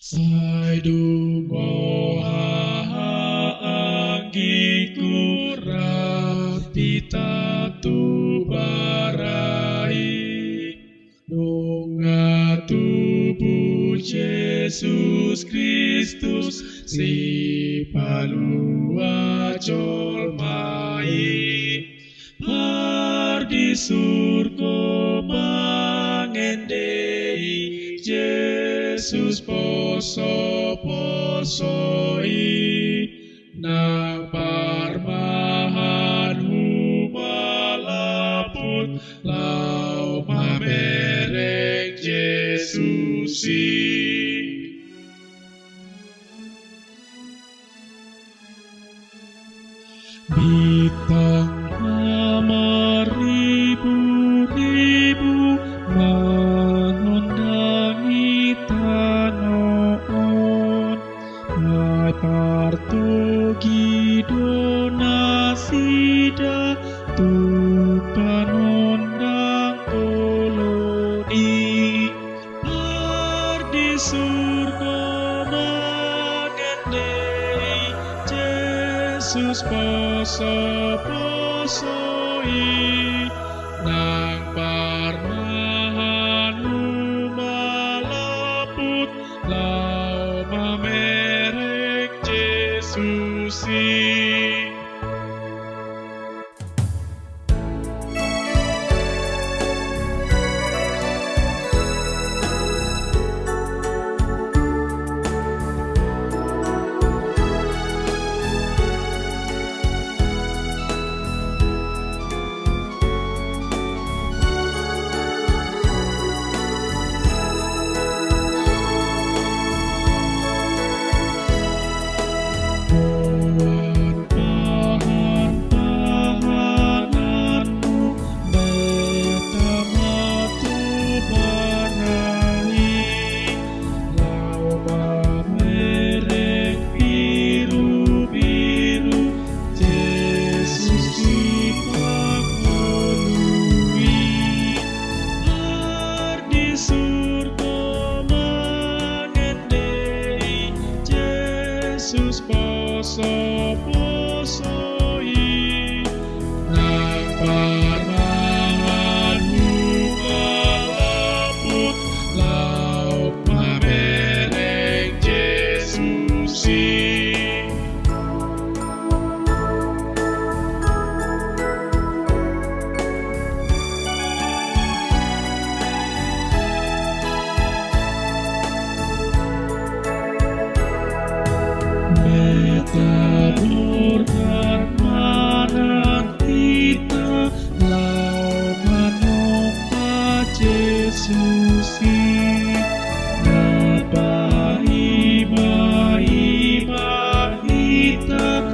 Sai dungo haanggiku rapita tu barai donga tubuh Yesus Kristus si palua colmai di surga mangendei Yesus poso-posoi nang parmahan humalaput lau mamerek Yesusi. Bintang ribu-ribu menundangi tanoon Hai partogi donasida tu panondang koloni di surga mangendei Yesus poso-posoi nang parmahan humalaput lau mamerek Yesusi. Yesus poso-posoi nang parmahan humalaput lau mamerek Yesusi. Metaburkan manang kita lau manongpa Yesusi napa ima kita